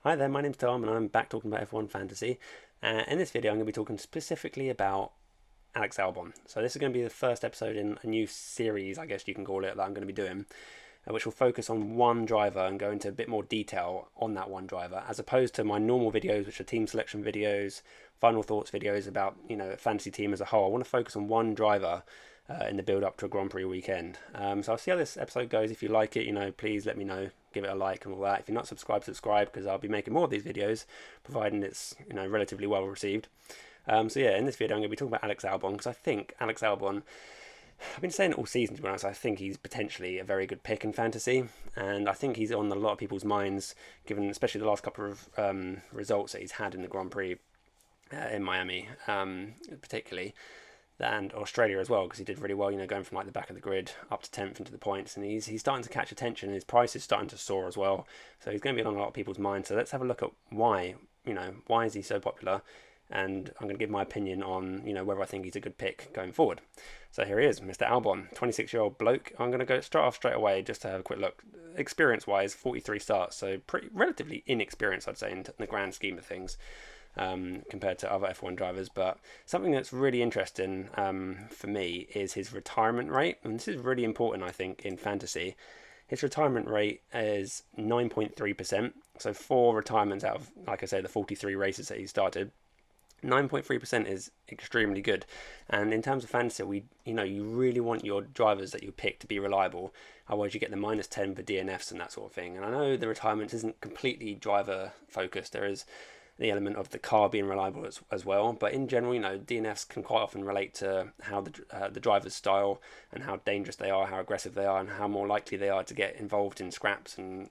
Hi there, my name's Tom and I'm back talking about F1 Fantasy. In this video, I'm going to be talking specifically about Alex Albon. So this is going to be the first episode in a new series, I guess you can call it, that I'm going to be doing, which will focus on one driver and go into a bit more detail on that one driver, as opposed to my normal videos, which are team selection videos, final thoughts videos about, a fantasy team as a whole. I want to focus on one driver in the build up to a Grand Prix weekend. So I'll see how this episode goes. If you like it, please let me know. Give it a like and all that. If you're not subscribed, subscribe, because I'll be making more of these videos, providing it's relatively well received. So yeah, in this video I'm going to be talking about Alex Albon, because I think Alex Albon, I've been saying it all season, to be honest. I think he's potentially a very good pick in fantasy, and I think he's on a lot of people's minds, given especially the last couple of results that he's had in the Grand Prix in Miami, particularly, and Australia as well, because he did really well, going from like the back of the grid up to 10th into the points, and he's starting to catch attention, and his price is starting to soar as well, so he's going to be on a lot of people's minds. So let's have a look at why is he so popular, and I'm going to give my opinion on whether I think he's a good pick going forward. So here he is, Mr. Albon, 26-year-old bloke. I'm going to go straight away just to have a quick look. Experience wise, 43 starts, so pretty relatively inexperienced, I'd say, in the grand scheme of things, compared to other F1 drivers. But something that's really interesting for me is his retirement rate, and this is really important, I think, in fantasy. His retirement rate is 9.3%, so 4 retirements out of, like I say, the 43 races that he started. 9.3% is extremely good, and in terms of fantasy, you really want your drivers that you pick to be reliable, otherwise you get the -10 for DNFs and that sort of thing. And I know the retirement isn't completely driver focused, there is the element of the car being reliable as well, but in general, DNFs can quite often relate to how the driver's style and how dangerous they are, how aggressive they are, and how more likely they are to get involved in scraps and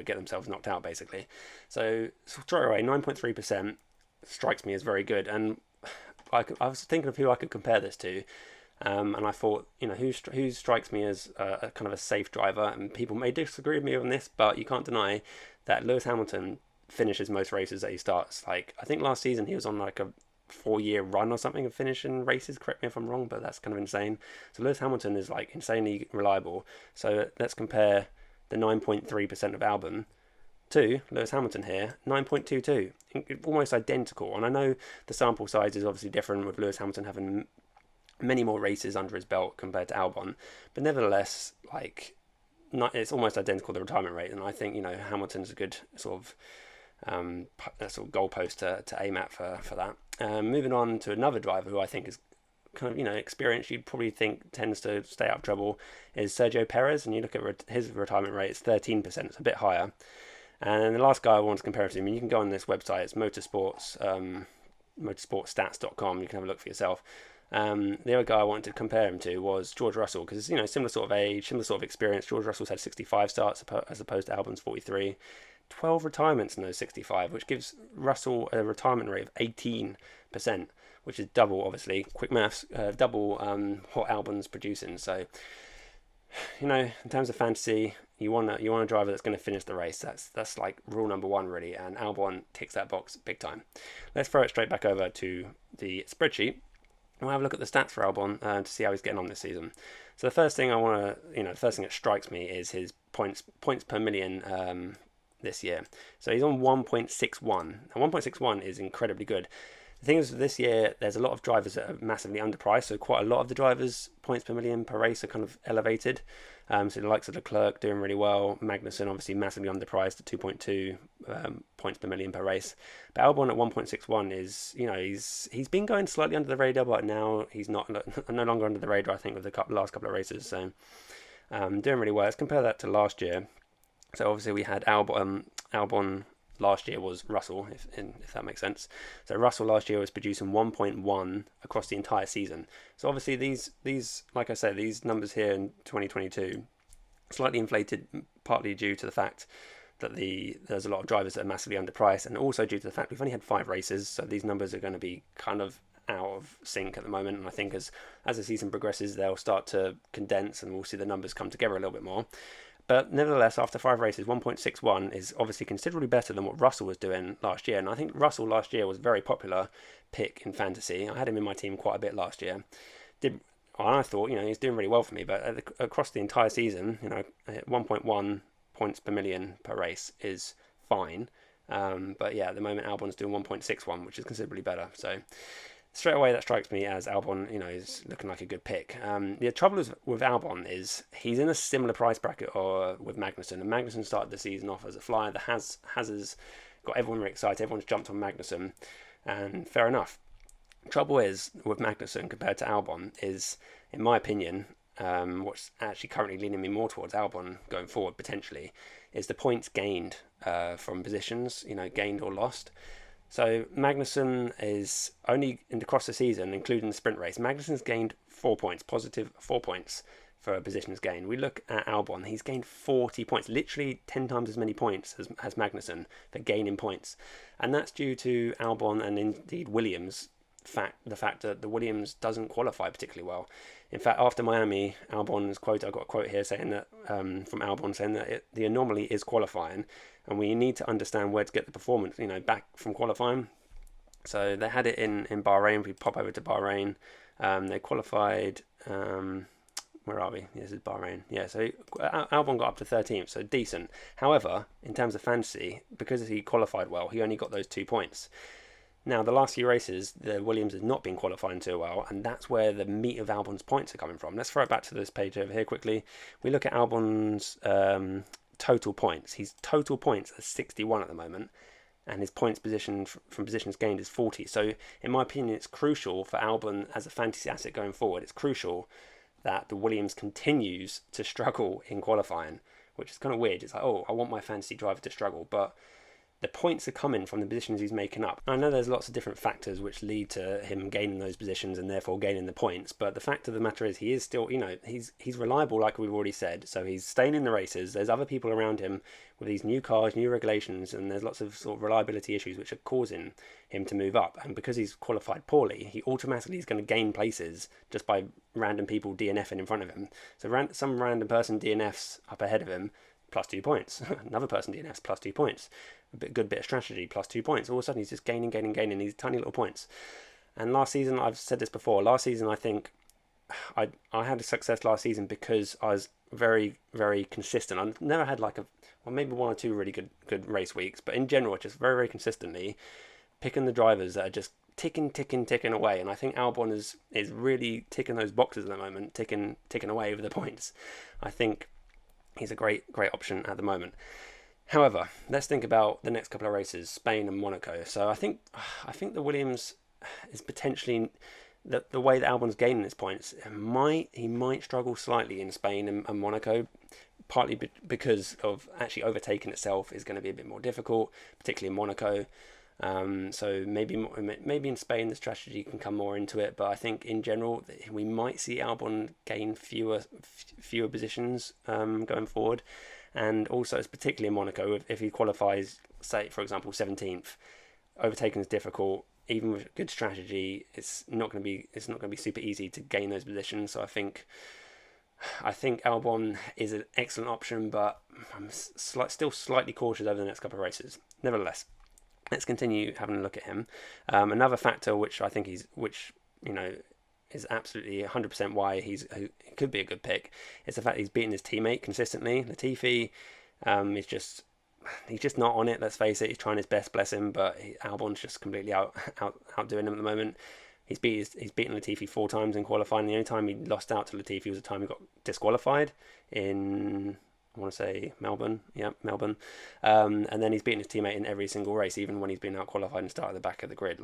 get themselves knocked out, basically. So straight away, 9.3% strikes me as very good, and I was thinking of who I could compare this to, and I thought, who strikes me as a kind of a safe driver, and people may disagree with me on this, but you can't deny that Lewis Hamilton finishes most races that he starts. Like, I think last season he was on like a 4-year run or something of finishing races, correct me if I'm wrong, but that's kind of insane. So Lewis Hamilton is like insanely reliable. So let's compare the 9.3% of Albon to Lewis Hamilton here, 9.22, almost identical. And I know the sample size is obviously different, with Lewis Hamilton having many more races under his belt compared to Albon, but nevertheless, it's almost identical, the retirement rate. And I think Hamilton's a good sort of goalpost to aim at for that. Moving on to another driver who I think is kind of experienced, you'd probably think tends to stay out of trouble, is Sergio Perez, and you look at his retirement rate, it's 13%, it's a bit higher. And the last guy I want to compare it to, you can go on this website, it's motorsportstats.com, you can have a look for yourself. The other guy I wanted to compare him to was George Russell, because similar sort of age, similar sort of experience. George Russell's had 65 starts as opposed to Albon's 43. 12 retirements in those 65, which gives Russell a retirement rate of 18%, which is double, obviously, quick maths, double what Albon's producing. So, in terms of fantasy, you want a driver that's going to finish the race. That's like rule number one, really, and Albon ticks that box big time. Let's throw it straight back over to the spreadsheet. We'll have a look at the stats for Albon to see how he's getting on this season. So the first thing the first thing that strikes me is his points per million this year. So he's on 1.61. And 1.61 is incredibly good. The thing is, this year, there's a lot of drivers that are massively underpriced, so quite a lot of the drivers' points per million per race are kind of elevated. So the likes of Leclerc doing really well, Magnussen obviously massively underpriced at 2.2 points per million per race. But Albon at 1.61 is, he's been going slightly under the radar, but now he's no longer under the radar, I think, with the last couple of races. So doing really well. Let's compare that to last year. So obviously we had Albon last year was Russell, if that makes sense. So Russell last year was producing 1.1 across the entire season. So obviously these like I said, these numbers here in 2022 slightly inflated, partly due to the fact that there's a lot of drivers that are massively underpriced, and also due to the fact we've only had 5 races, so these numbers are going to be kind of out of sync at the moment. And I think as the season progresses, they'll start to condense, and we'll see the numbers come together a little bit more. But nevertheless, after 5 races, 1.61 is obviously considerably better than what Russell was doing last year. And I think Russell last year was a very popular pick in fantasy. I had him in my team quite a bit last year. I thought, he's doing really well for me. But across the entire season, 1.1 points per million per race is fine. But yeah, at the moment Albon's doing 1.61, which is considerably better. So straight away that strikes me as Albon, is looking like a good pick. The trouble is with Albon is he's in a similar price bracket or with Magnussen, and Magnussen started the season off as a flyer. The Has got everyone really excited. Everyone's jumped on Magnussen, and fair enough. Trouble is with Magnussen compared to Albon is, in my opinion, what's actually currently leaning me more towards Albon going forward potentially is the points gained from positions, gained or lost. So Magnussen is only across the season, including the sprint race, Magnussen's gained 4 points, positive 4 points for positions gained. We look at Albon, he's gained 40 points, literally 10 times as many points as Magnussen for gaining points. And that's due to Albon and indeed Williams, the fact that the Williams doesn't qualify particularly well. In fact, after Miami, Albon's quote, I got a quote here saying that from Albon saying that the anomaly is qualifying, and we need to understand where to get the performance, back from qualifying. So they had it in Bahrain. If we pop over to Bahrain, they qualified. Where are we? This is Bahrain. Yeah, so Albon got up to 13th, so decent. However, in terms of fantasy, because he qualified well, he only got those 2 points. Now, the last few races, the Williams has not been qualifying too well, and that's where the meat of Albon's points are coming from. Let's throw it back to this page over here quickly. We look at Albon's total points. His total points are 61 at the moment, and his points position from positions gained is 40. So, in my opinion, it's crucial for Albon as a fantasy asset going forward. It's crucial that the Williams continues to struggle in qualifying, which is kind of weird. It's like, I want my fantasy driver to struggle, but the points are coming from the positions he's making up. I know there's lots of different factors which lead to him gaining those positions and therefore gaining the points, but the fact of the matter is he is still, he's reliable like we've already said, so he's staying in the races. There's other people around him with these new cars, new regulations, and there's lots of sort of reliability issues which are causing him to move up, and because he's qualified poorly, he automatically is going to gain places just by random people DNFing in front of him. So some random person DNFs up ahead of him, plus 2 points. Another person DNFs, plus 2 points. Good bit of strategy, plus 2 points. All of a sudden he's just gaining these tiny little points. And last season, I've said this before, last season I think I had a success last season because I was very, very consistent. I never had maybe 1 or 2 really good race weeks, but in general, just very, very consistently picking the drivers that are just ticking away. And I think Albon is really ticking those boxes at the moment, ticking away over the points. I think he's a great option at the moment. However, let's think about the next couple of races, Spain and Monaco. So I think the Williams is potentially the way that Albon's gaining his points. He might struggle slightly in Spain and Monaco, partly because of actually overtaking itself is going to be a bit more difficult, particularly in Monaco. So maybe in Spain the strategy can come more into it, but I think in general we might see Albon gain fewer positions going forward. And also, it's particularly in Monaco, if he qualifies, say, for example, 17th, overtaking is difficult. Even with good strategy, it's not going to be super easy to gain those positions. So I think Albon is an excellent option, but I'm still slightly cautious over the next couple of races. Nevertheless, let's continue having a look at him. Another factor which I think is absolutely 100% why he could be a good pick is the fact he's beating his teammate consistently. Latifi he's just not on it, let's face it. He's trying his best, bless him, but Albon's just completely outdoing him at the moment. He's beaten Latifi 4 times in qualifying. The only time he lost out to Latifi was the time he got disqualified in, I want to say, Melbourne. Yeah, Melbourne. And then he's beaten his teammate in every single race, even when he's been out qualified and started at the back of the grid.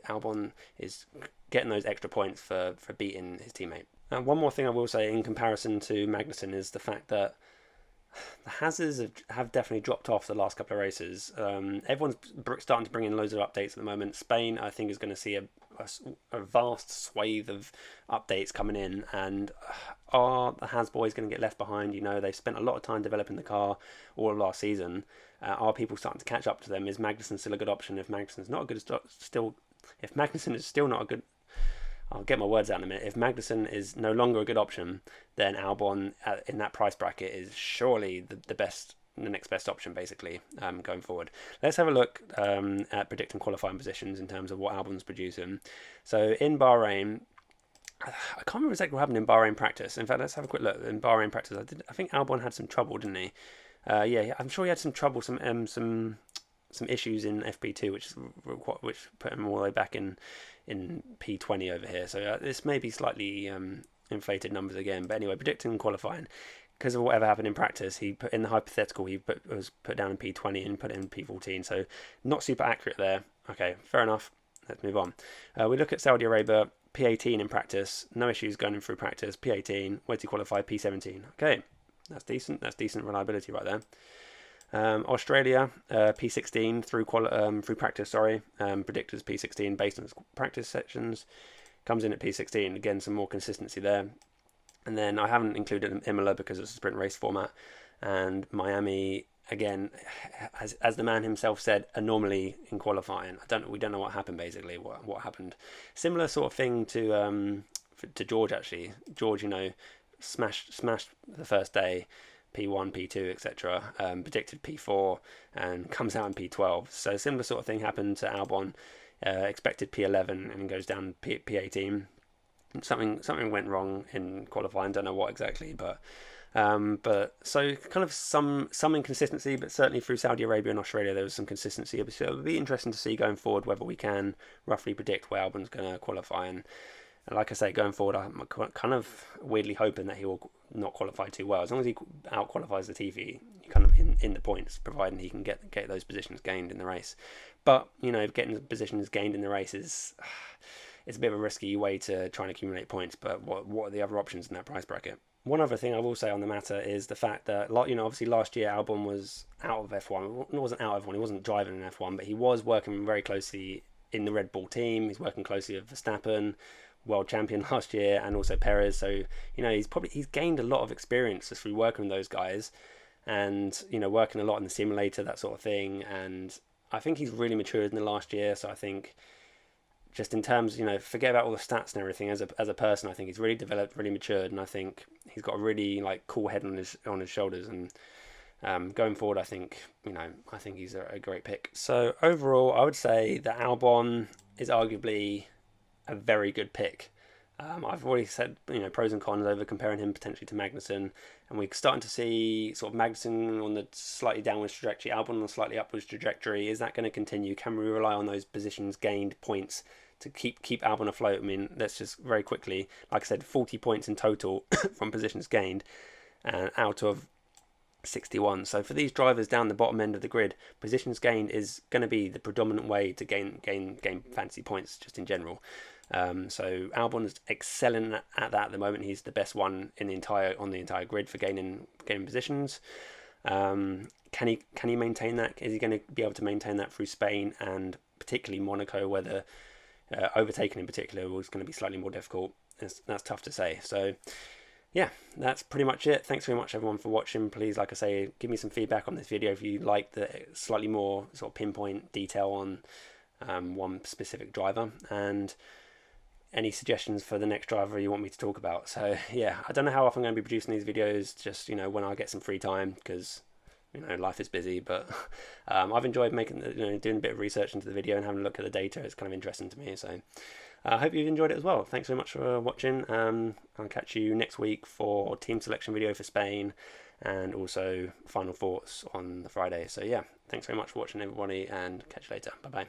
Albon is getting those extra points for beating his teammate. And one more thing I will say in comparison to Magnussen is the fact that the Hazards have definitely dropped off the last couple of races. Everyone's starting to bring in loads of updates at the moment. Spain, I think, is going to see a vast swathe of updates coming in, and are the Has boys going to get left behind? They've spent a lot of time developing the car all of last season. Are people starting to catch up to them? Is Magnussen still a good option? If Magnussen's still not a good, I'll get my words out in a minute. If Magnussen is no longer a good option, then Albon in that price bracket is surely the next best option, basically, going forward. Let's have a look at predicting qualifying positions in terms of what Albon's producing. So in Bahrain, I can't remember exactly what happened in Bahrain practice. In fact, let's have a quick look. In Bahrain practice, I think Albon had some trouble, didn't he? Yeah, I'm sure he had some trouble, some some issues in FP2, which put him all the way back in P20 over here. So this may be slightly inflated numbers again. But anyway, predicting qualifying, because of whatever happened in practice, he put in the hypothetical, was put down in P20 and put it in P14. So not super accurate there. Okay, fair enough. Let's move on. We look at Saudi Arabia, P18 in practice. No issues going through practice. P18. Where did he qualify? P17. Okay, that's decent. That's decent reliability right there. Australia, P16 through practice. Predictors P16 based on his practice sections. Comes in at P16. Again, some more consistency there. And then I haven't included Imola because it's a sprint race format. And Miami, again, as the man himself said, anomaly in qualifying. We don't know what happened basically. What happened? Similar sort of thing to George actually. George, smashed the first day. P1, P2, etc. Predicted P4 and comes out in P12. So similar sort of thing happened to Albon. Expected P11 and goes down P18. Something went wrong in qualifying. Don't know what exactly, but so kind of some inconsistency, but certainly through Saudi Arabia and Australia there was some consistency. So it'll be interesting to see going forward whether we can roughly predict where Albon's going to qualify. And like I say, going forward, I'm kind of weirdly hoping that he will not qualify too well. As long as he out qualifies Latifi, kind of in the points, providing he can get those positions gained in the race. But getting positions gained in the race is it's a bit of a risky way to try and accumulate points. But what are the other options in that price bracket? One other thing I will say on the matter is the fact that obviously last year Albon was out of F1. He wasn't out of F1. He wasn't driving in F1, but he was working very closely in the Red Bull team. He's working closely with Verstappen, world champion last year, and also Perez. So he's gained a lot of experience just through working with those guys, and working a lot in the simulator, that sort of thing. And I think he's really matured in the last year. So I think just in terms, forget about all the stats and everything. As a person, I think he's really developed, really matured, and I think he's got a really cool head on his shoulders. And going forward, I think he's a great pick. So overall, I would say that Albon is arguably a very good pick. I've already said pros and cons over comparing him potentially to Magnussen, and we're starting to see sort of Magnussen on the slightly downwards trajectory, Albon on the slightly upwards trajectory. Is that going to continue? Can we rely on those positions gained points to keep Albon afloat? I mean, let's just very quickly, like I said, 40 points in total from positions gained, and out of 61. So for these drivers down the bottom end of the grid, positions gained is going to be the predominant way to gain fantasy points just in general. So Albon's excelling at that at the moment. He's the best one on the entire grid for gaining positions. Can he maintain that? Is he going to be able to maintain that through Spain and particularly Monaco, where the overtaking in particular was going to be slightly more difficult? That's tough to say. So yeah, that's pretty much it. Thanks very much everyone for watching. Please, like I say, give me some feedback on this video if you like the slightly more sort of pinpoint detail on one specific driver, and any suggestions for the next driver you want me to talk about. So yeah, I don't know how often I'm going to be producing these videos, just when I get some free time, because life is busy, but I've enjoyed doing a bit of research into the video and having a look at the data. It's kind of interesting to me, so I hope you've enjoyed it as well. Thanks very much for watching. I'll catch you next week for team selection video for Spain, and also final thoughts on the Friday. So yeah, thanks very much for watching everybody, and catch you later. Bye bye.